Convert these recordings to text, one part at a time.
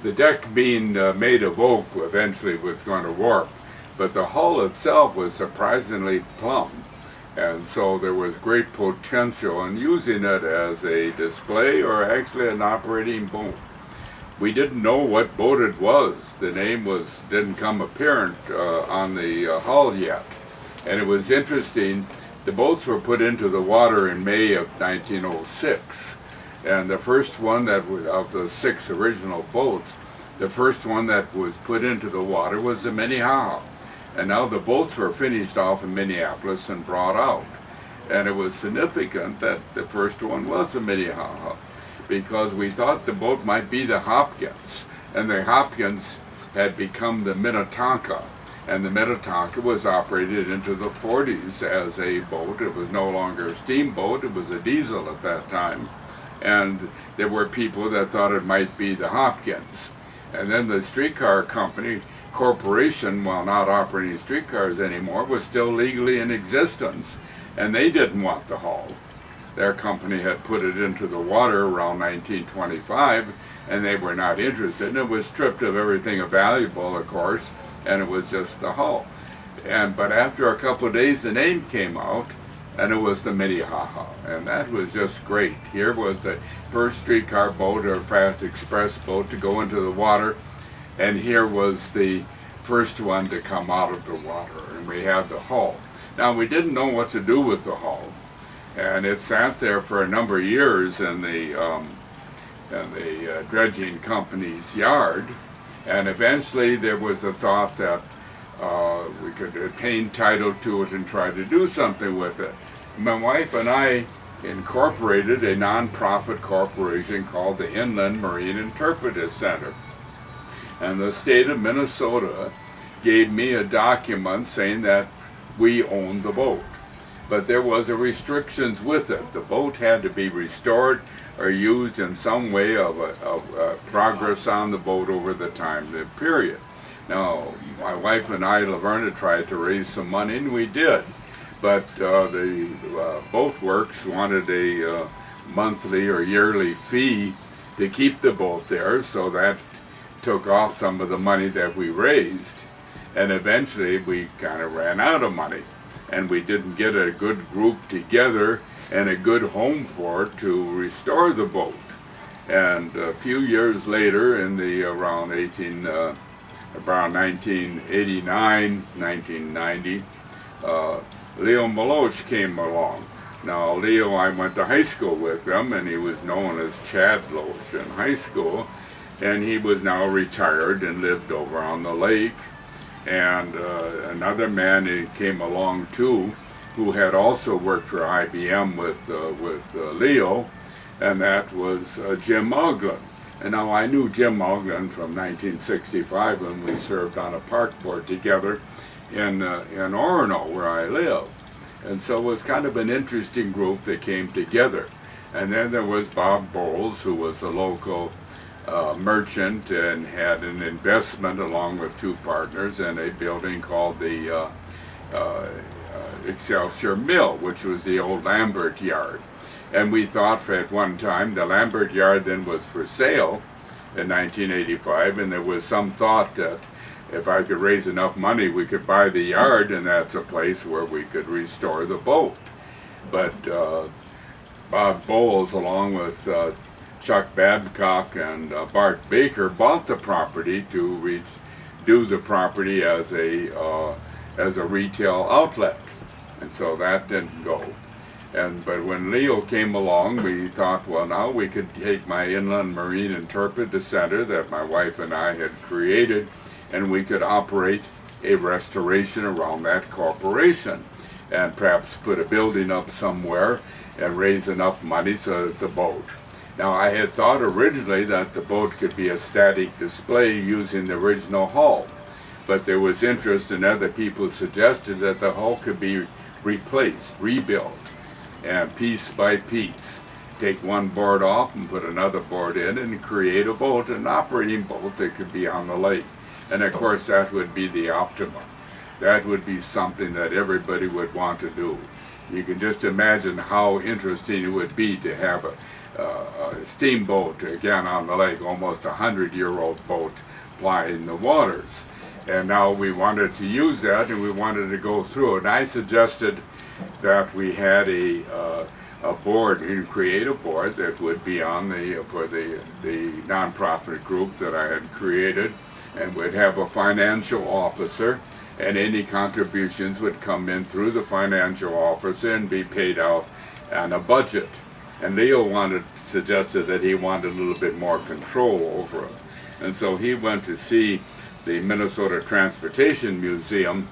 The deck being made of oak eventually was going to warp, but the hull itself was surprisingly plumb. And so there was great potential in using it as a display or actually an operating boat. We didn't know what boat it was. The name didn't come apparent on the hull yet. And it was interesting, the boats were put into the water in May of 1906. And the first one of the 6 original boats, the first one that was put into the water was the Minnehaha. And now the boats were finished off in Minneapolis and brought out. And it was significant that the first one was the Minnehaha, because we thought the boat might be the Hopkins, and the Hopkins had become the Minnetonka, and the Minnetonka was operated into the 40s as a boat. It was no longer a steamboat, it was a diesel at that time, and there were people that thought it might be the Hopkins. And then the streetcar company, corporation, while not operating streetcars anymore, was still legally in existence, and they didn't want the hull. Their company had put it into the water around 1925, and they were not interested. And it was stripped of everything valuable, of course, and it was just the hull. But after a couple of days, the name came out, and it was the Minnehaha, and that was just great. Here was the first streetcar boat or fast express boat to go into the water, and here was the first one to come out of the water, and we had the hull. Now, we didn't know what to do with the hull, and it sat there for a number of years in the dredging company's yard, and eventually there was a thought that we could obtain title to it and try to do something with it. My wife and I incorporated a nonprofit corporation called the Inland Marine Interpretive Center, and the state of Minnesota gave me a document saying that we owned the boat. But there was a restrictions with it. The boat had to be restored or used in some way of progress on the boat over the period. Now, my wife and I, Laverna, tried to raise some money, and we did. But the boat works wanted a monthly or yearly fee to keep the boat there, so that took off some of the money that we raised. And eventually we kind of ran out of money, and we didn't get a good group together and a good home for it to restore the boat. And a few years later, in the around 1989, 1990, Leo Maloche came along. Now, Leo, I went to high school with him, and he was known as Chad Loche in high school, and he was now retired and lived over on the lake. And another man who came along too, who had also worked for IBM with Leo, and that was Jim Oglen. And now I knew Jim Oglen from 1965 when we served on a park board together in Orono, where I live. And so it was kind of an interesting group that came together. And then there was Bob Bowles, who was a local merchant and had an investment along with 2 partners in a building called the Excelsior Mill, which was the old Lambert Yard. And we thought at one time the Lambert Yard then was for sale in 1985, and there was some thought that if I could raise enough money we could buy the yard, and that's a place where we could restore the boat. But Bob Bowles, along with Chuck Babcock and Bart Baker, bought the property to do the property as a retail outlet, and so that didn't go. But when Leo came along, we thought, well, now we could take my Inland Marine Interpretive Center that my wife and I had created, and we could operate a restoration around that corporation, and perhaps put a building up somewhere and raise enough money so that the boat. Now, I had thought originally that the boat could be a static display using the original hull, but there was interest, and other people suggested that the hull could be replaced, rebuilt, and piece by piece. Take one board off and put another board in and create a boat, an operating boat that could be on the lake. And of course that would be the optimum. That would be something that everybody would want to do. you can just imagine how interesting it would be to have a steamboat again on the lake, almost 100-year-old boat plying the waters. And now we wanted to use that, and we wanted to go through it. And I suggested that we had a board, and create a board that would be on for the nonprofit group that I had created, and would have a financial officer, and any contributions would come in through the financial officer and be paid out on a budget. And Leo suggested that he wanted a little bit more control over it. And so he went to see the Minnesota Transportation Museum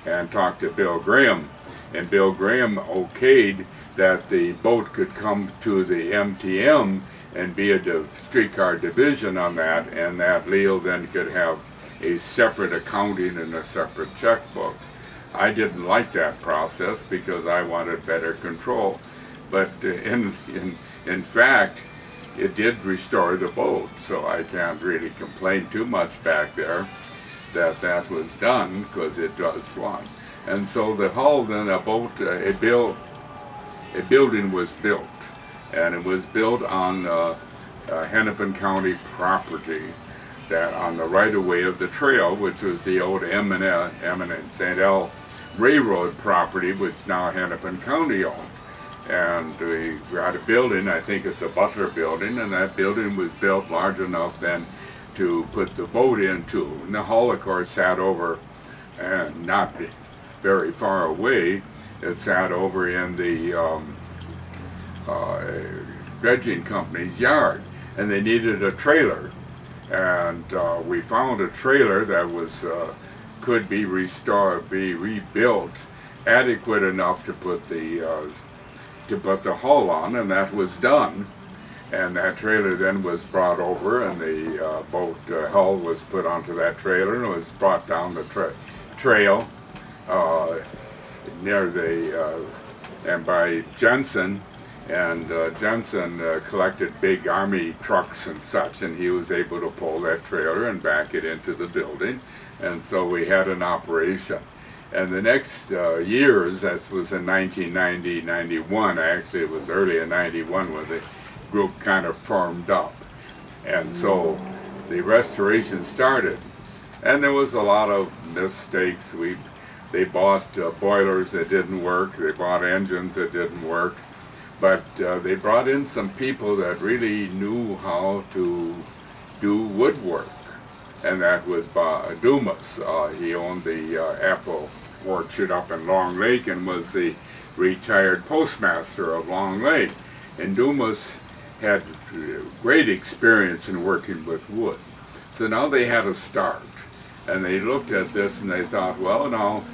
and talked to Bill Graham. And Bill Graham okayed that the boat could come to the MTM and be a streetcar division on that, and that Leo then could have a separate accounting and a separate checkbook. I didn't like that process because I wanted better control. But in fact, it did restore the boat, so I can't really complain too much back there that was done, because it does run. And so the hull, then a building was built, and it was built on Hennepin County property, that on the right-of-way of the trail, which was the old Eminent St. L Railroad property, which now Hennepin County owned. And we got a building, I think it's a Butler building, and that building was built large enough then to put the boat into. And the hull, of course, sat over, and not very far away, it sat over in the dredging company's yard, and they needed a trailer. And we found a trailer that was could be restored, be rebuilt, adequate enough to put the hull on, and that was done. And that trailer then was brought over, and the boat hull was put onto that trailer, and it was brought down the trail near the and by Jensen. And Jensen collected big army trucks and such, and he was able to pull that trailer and back it into the building. And so we had an operation. And the next years, this was in 1990, 91, actually it was early in 91 when the group kind of formed up. And so the restoration started. And there was a lot of mistakes. They bought boilers that didn't work, they bought engines that didn't work. But they brought in some people that really knew how to do woodwork, and that was Dumas. He owned the apple orchard up in Long Lake and was the retired postmaster of Long Lake. And Dumas had great experience in working with wood. So now they had a start, and they looked at this and they thought, well, now,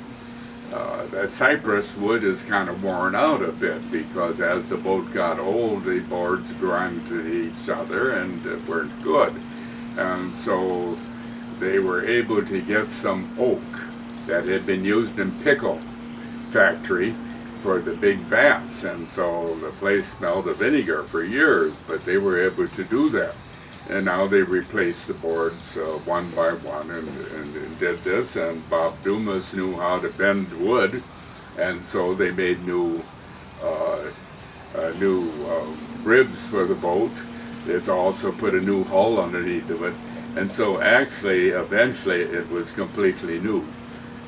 that cypress wood is kind of worn out a bit, because as the boat got old, the boards ground to each other and weren't good. And so they were able to get some oak that had been used in pickle factory for the big vats. And so the place smelled of vinegar for years, but they were able to do that. And now they replaced the boards one by one and did this. And Bob Dumas knew how to bend wood, and so they made new ribs for the boat. It's also put a new hull underneath of it. And so actually, eventually, it was completely new.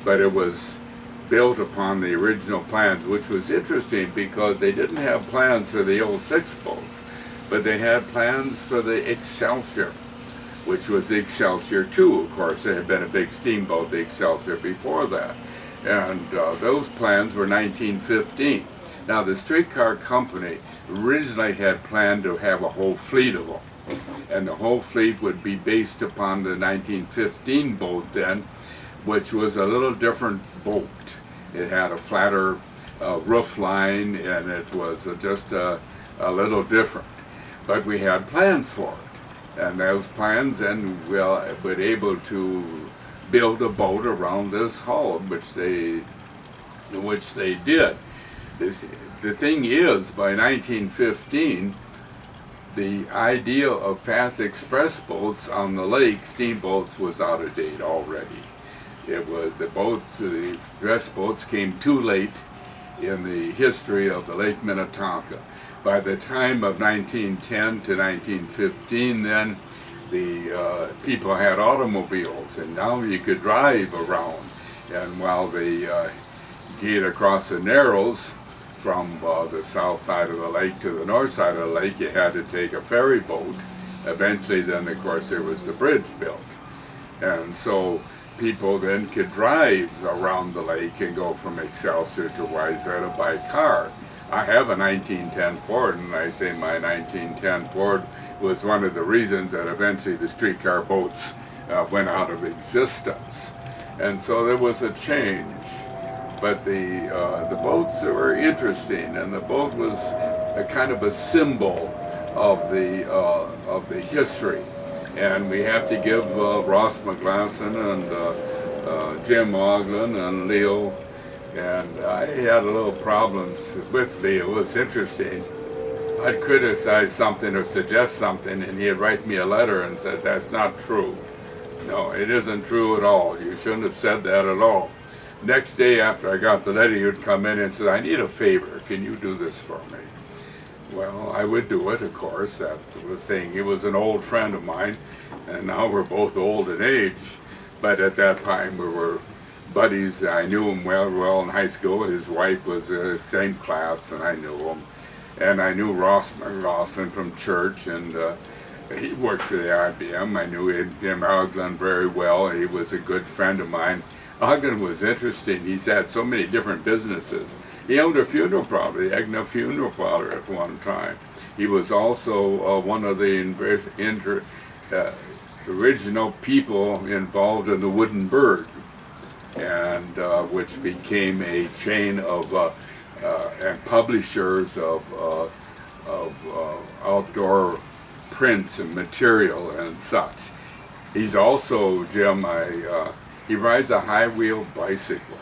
But it was built upon the original plans, which was interesting because they didn't have plans for the old 6 boats. But they had plans for the Excelsior, which was the Excelsior 2. Of course, there had been a big steamboat, the Excelsior, before that. And those plans were 1915. Now, the streetcar company originally had planned to have a whole fleet of them. And the whole fleet would be based upon the 1915 boat then, which was a little different boat. It had a flatter roof line, and it was just a little different. But we had plans for it, and those plans then were able to build a boat around this hull, which they did. The thing is, by 1915, the idea of fast express boats on the lake, steamboats, was out of date already. It was the express boats came too late in the history of the Lake Minnetonka. By the time of 1910 to 1915, then the people had automobiles, and now you could drive around. And while the gate across the Narrows from the south side of the lake to the north side of the lake, you had to take a ferry boat. Eventually, then, of course, there was the bridge built. And so people then could drive around the lake and go from Excelsior to Wayzata by car. I have a 1910 Ford, and I say my 1910 Ford was one of the reasons that eventually the streetcar boats went out of existence. And so there was a change. But the boats were interesting, and the boat was a kind of a symbol of the history. And we have to give Ross McGlasson and Jim Oglen and Leo. And I had a little problems with Leo. It's interesting. I'd criticize something or suggest something, and he'd write me a letter and said, "That's not true. No, it isn't true at all. You shouldn't have said that at all." Next day after I got the letter, he'd come in and said, "I need a favor. Can you do this for me?" Well, I would do it, of course. That was saying he was an old friend of mine, and now we're both old in age. But at that time, we were buddies. I knew him well in high school. His wife was in the same class, and I knew him. And I knew Ross McLaughlin from church, and he worked for the IBM. I knew Jim Oglen very well. He was a good friend of mine. Ogden was interesting. He's had so many different businesses. He owned a funeral parlor, the Egna Funeral Parlor, at one time. He was also one of the original people involved in the Wooden Bird, and which became a chain of and publishers of outdoor prints and material and such. He's also, Jim, he rides a high-wheel bicycle.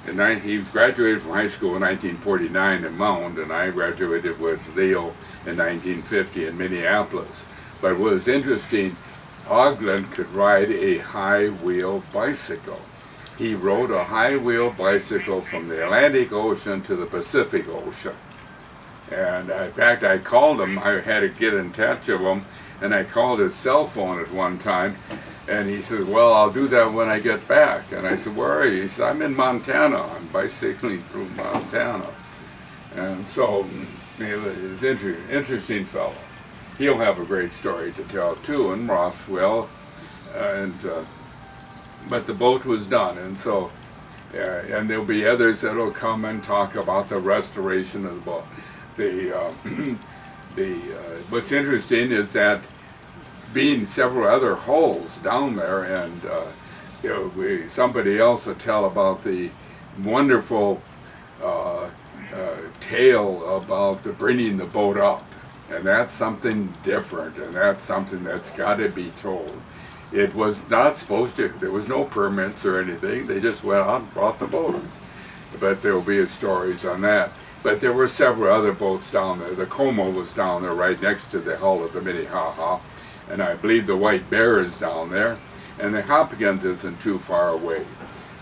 He graduated from high school in 1949 in Mound, and I graduated with Leo in 1950 in Minneapolis. But what was interesting, Oglen could ride a high-wheel bicycle. He rode a high-wheel bicycle from the Atlantic Ocean to the Pacific Ocean. And in fact, I called him. I had to get in touch with him, and I called his cell phone at one time. And he said, "Well, I'll do that when I get back." And I said, "Where are you?" He said, "I'm in Montana. I'm bicycling through Montana." And so he was an interesting fellow. He'll have a great story to tell too, and Ross will. But the boat was done, and so and there'll be others that'll come and talk about the restoration of the boat. What's interesting is that being several other hulls down there, and somebody else will tell about the wonderful tale about bringing the boat up, and that's something different, and that's something that's got to be told. It was not supposed to. There was no permits or anything. They just went out and brought the boat. But there will be stories on that. But there were several other boats down there. The Como was down there right next to the hull of the Minnehaha. And I believe the White Bear is down there, and the Hopkins isn't too far away.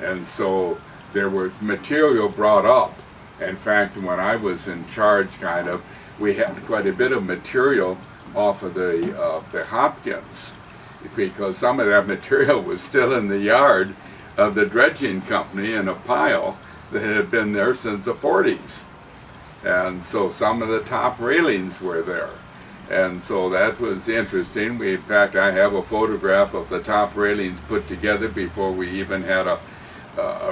And so there was material brought up. In fact, when I was in charge, we had quite a bit of material off of the Hopkins, because some of that material was still in the yard of the dredging company in a pile that had been there since the 40s. And so some of the top railings were there. And so that was interesting. In fact, I have a photograph of the top railings put together before we even had a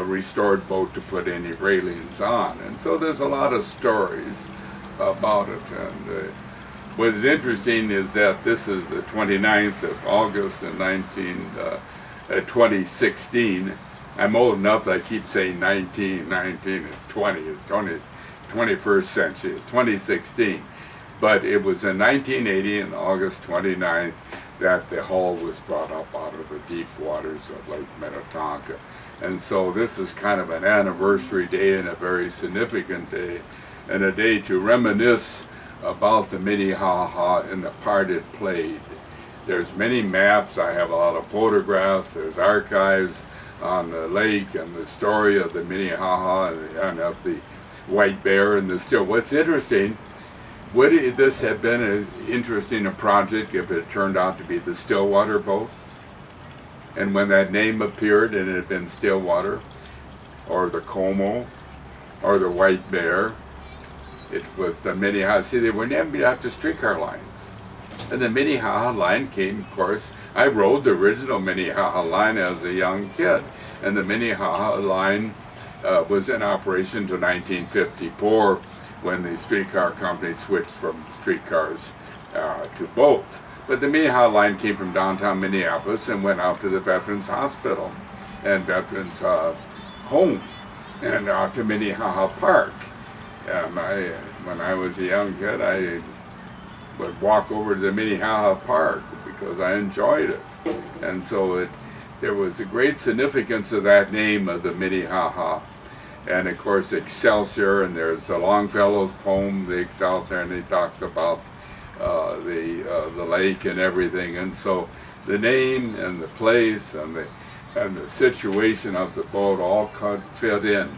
restored boat to put any railings on. And so there's a lot of stories about it. And what is interesting is that this is the 29th of August in 2016. I'm old enough that I keep saying 19, it's 20, it's 21st century, it's 2016. But it was in 1980, on August 29th, that the hull was brought up out of the deep waters of Lake Minnetonka. And so this is kind of an anniversary day and a very significant day, and a day to reminisce about the Minnehaha and the part it played. There's many maps, I have a lot of photographs, there's archives on the lake and the story of the Minnehaha and of the White Bear and the Still. What's interesting, would this have been as interesting a project if it turned out to be the Stillwater boat? And when that name appeared and it had been Stillwater, or the Como, or the White Bear, it was the Minnehaha. See, they were named after streetcar lines. And the Minnehaha line came, of course, I rode the original Minnehaha line as a young kid. And the Minnehaha line was in operation to 1954 when the streetcar company switched from streetcars to boats. But the Minnehaha line came from downtown Minneapolis and went out to the Veterans Hospital and Veterans Home and out to Minnehaha Park. And when I was a young kid, I would walk over to the Minnehaha Park because I enjoyed it. And so there was a great significance of that name of the Minnehaha. And of course Excelsior, and there's the Longfellow's poem, the Excelsior, and he talks about the lake and everything. And so the name and the place and the situation of the boat all could fit in.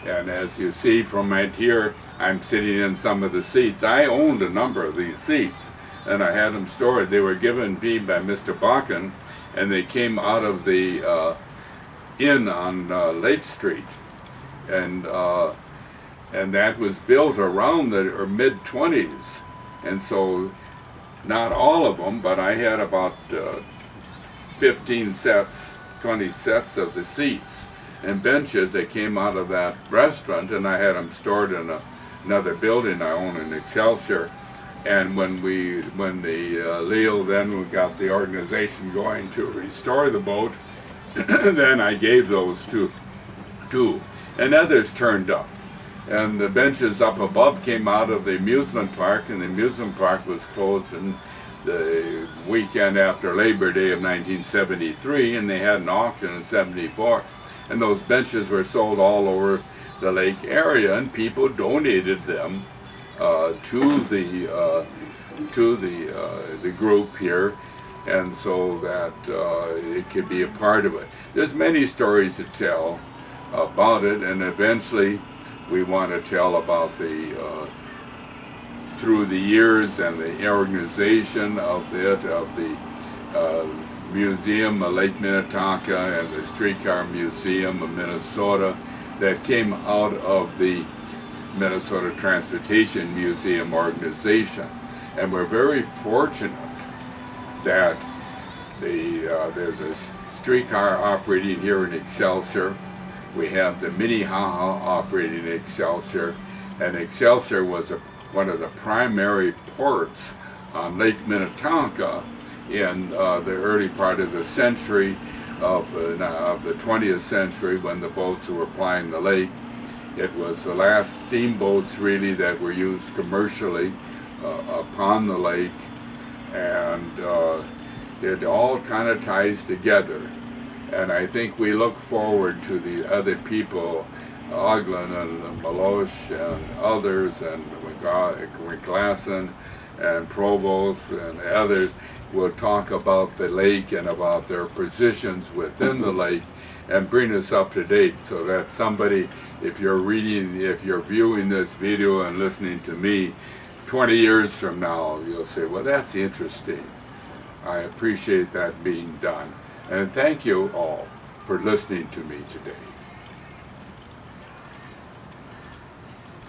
And as you see from right here, I'm sitting in some of the seats. I owned a number of these seats, and I had them stored. They were given me by Mr. Bakken, and they came out of the inn on Lake Street. And that was built around the mid-20s. And so, not all of them, but I had about 15 sets, 20 sets of the seats and benches that came out of that restaurant, and I had them stored in another building I own in Excelsior. And when the Leo then we got the organization going to restore the boat, then I gave those to and others turned up. And the benches up above came out of the amusement park, and the amusement park was closed in the weekend after Labor Day of 1973, and they had an auction in 74. And those benches were sold all over the lake area, and people donated them to the group here, and so that it could be a part of it. There's many stories to tell about it, and eventually we want to tell about through the years and the organization of the museum of Lake Minnetonka and the Streetcar Museum of Minnesota that came out of the Minnesota Transportation Museum organization. And we're very fortunate that there's a streetcar operating here in Excelsior. We have the Minnehaha operating in Excelsior, and Excelsior was one of the primary ports on Lake Minnetonka in the early part of the century of the 20th century when the boats were plying the lake. It was the last steamboats really that were used commercially upon the lake, and it all kind of ties together. And I think we look forward to the other people, Oglen and Malosh and others, and McGlasson and Provost and others will talk about the lake and about their positions within the lake and bring us up to date, so that somebody, if you're viewing this video and listening to me 20 years from now, you'll say, well, that's interesting. I appreciate that being done. And thank you all for listening to me today.